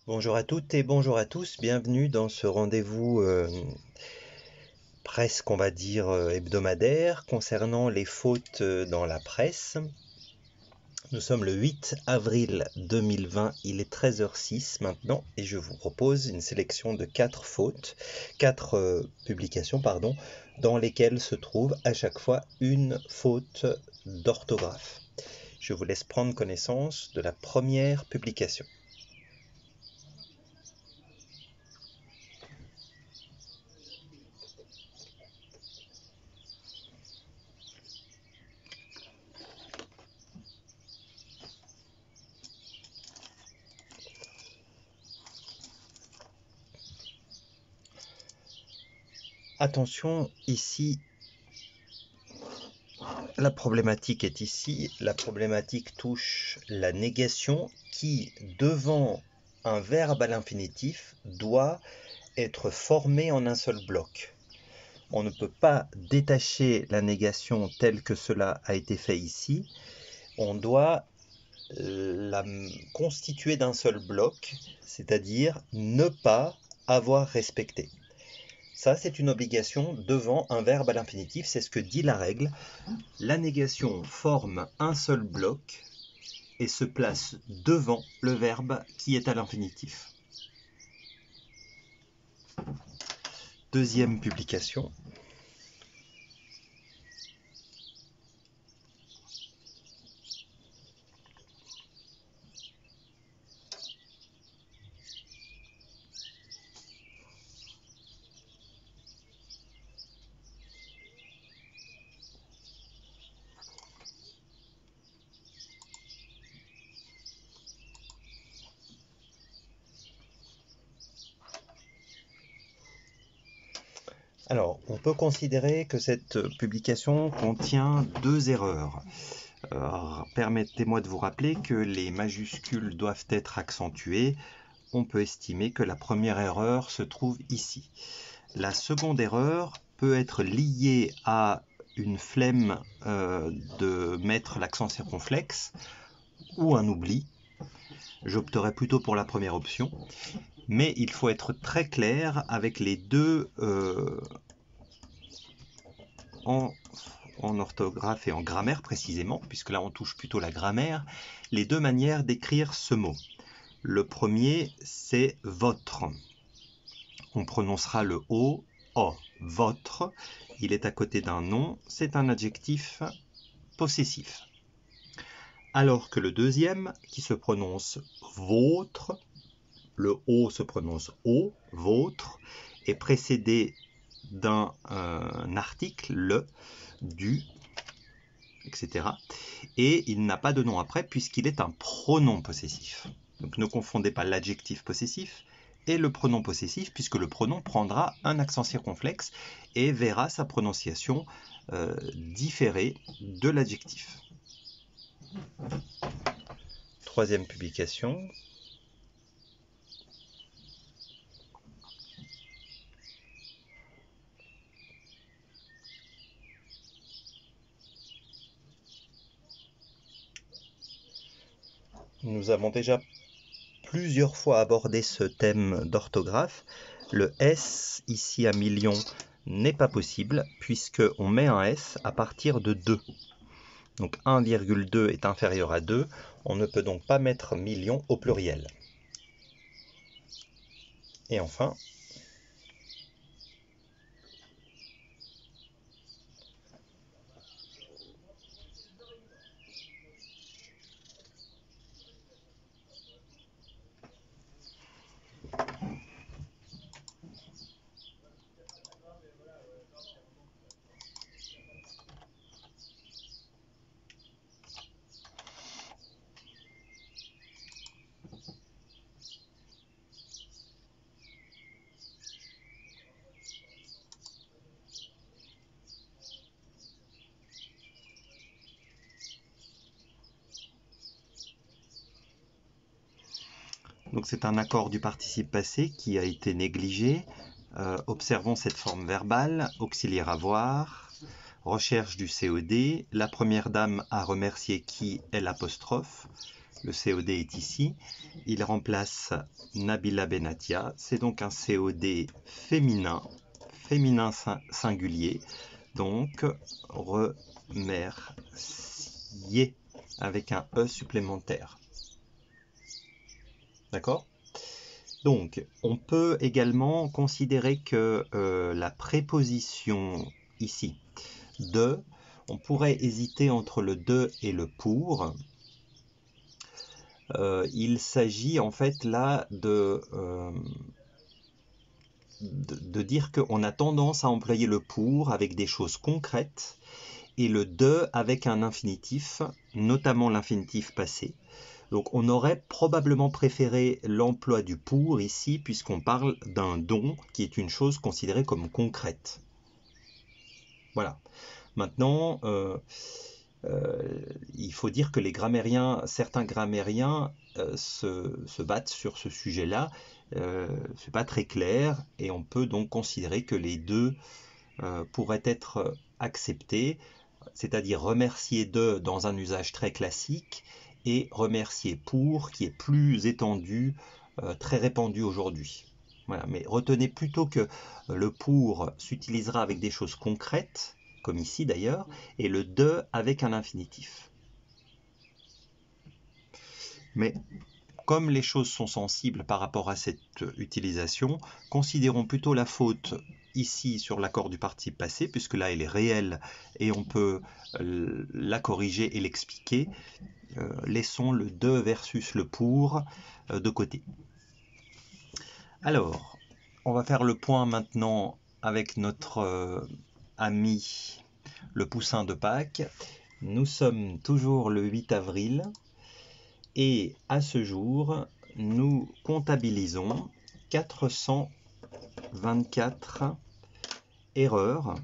Bonjour à toutes et bonjour à tous, bienvenue dans ce rendez-vous presque on va dire hebdomadaire concernant les fautes dans la presse. Nous sommes le 8 avril 2020, il est 13h06 maintenant et je vous propose une sélection de 4 fautes, 4 publications pardon, dans lesquelles se trouve à chaque fois une faute d'orthographe. Je vous laisse prendre connaissance de la première publication. Attention, ici, la problématique est ici. La problématique touche la négation qui, devant un verbe à l'infinitif, doit être formé en un seul bloc. On ne peut pas détacher la négation telle que cela a été fait ici. On doit la constituer d'un seul bloc, c'est-à-dire ne pas avoir respecté. Ça, c'est une obligation devant un verbe à l'infinitif, c'est ce que dit la règle. La négation forme un seul bloc et se place devant le verbe qui est à l'infinitif. Deuxième publication. Alors, on peut considérer que cette publication contient 2 erreurs. Permettez-moi de vous rappeler que les majuscules doivent être accentuées. On peut estimer que la première erreur se trouve ici. La seconde erreur peut être liée à une flemme de mettre l'accent circonflexe ou un oubli. J'opterai plutôt pour la première option. Mais il faut être très clair avec les deux en orthographe et en grammaire précisément, puisque là on touche plutôt la grammaire, les deux manières d'écrire ce mot. Le premier, c'est votre. On prononcera le O, votre. Il est à côté d'un nom, c'est un adjectif possessif. Alors que le deuxième, qui se prononce vôtre, le O se prononce O, vôtre, est précédé d'un article, le, du, etc. Et il n'a pas de nom après puisqu'il est un pronom possessif. Donc ne confondez pas l'adjectif possessif et le pronom possessif puisque le pronom prendra un accent circonflexe et verra sa prononciation différer de l'adjectif. Troisième publication. Nous avons déjà plusieurs fois abordé ce thème d'orthographe. Le S, ici à million, n'est pas possible puisqu'on met un S à partir de 2. Donc 1,2 est inférieur à 2. On ne peut donc pas mettre million au pluriel. Et enfin, donc c'est un accord du participe passé qui a été négligé. Observons cette forme verbale, auxiliaire avoir, recherche du COD. La première dame a remercié qui est l'apostrophe. Le COD est ici. Il remplace Nabila Benatia. C'est donc un COD féminin, singulier. Donc, remercier avec un E supplémentaire. D'accord ? Donc, on peut également considérer que la préposition ici, de, on pourrait hésiter entre le de et le pour. Il s'agit en fait là de dire qu'on a tendance à employer le pour avec des choses concrètes et le de avec un infinitif, notamment l'infinitif passé. Donc on aurait probablement préféré l'emploi du pour ici puisqu'on parle d'un don qui est une chose considérée comme concrète. Voilà. Maintenant, il faut dire que certains grammairiens se battent sur ce sujet-là. C'est pas très clair et on peut donc considérer que les deux pourraient être acceptés, c'est-à-dire remercier de dans un usage très classique et remercier pour qui est plus étendu, très répandu aujourd'hui. Voilà. Mais retenez plutôt que le pour s'utilisera avec des choses concrètes, comme ici d'ailleurs, et le de avec un infinitif. Mais comme les choses sont sensibles par rapport à cette utilisation, considérons plutôt la faute ici sur l'accord du participe passé, puisque là elle est réelle et on peut la corriger et l'expliquer. Laissons le de versus le pour de côté. Alors, on va faire le point maintenant avec notre ami le poussin de Pâques. Nous sommes toujours le 8 avril et à ce jour, nous comptabilisons 424 erreurs.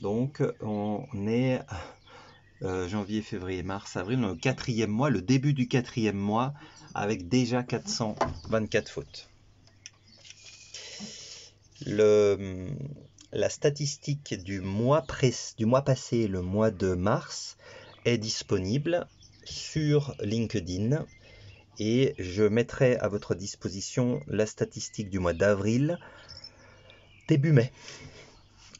Donc, on est janvier, février, mars, avril, le 4e mois, le début du 4e mois, avec déjà 424 fautes. La statistique du mois passé, le mois de mars, est disponible sur LinkedIn et je mettrai à votre disposition la statistique du mois d'avril début mai.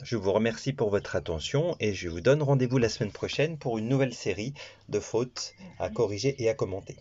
Je vous remercie pour votre attention et je vous donne rendez-vous la semaine prochaine pour une nouvelle série de fautes à corriger et à commenter.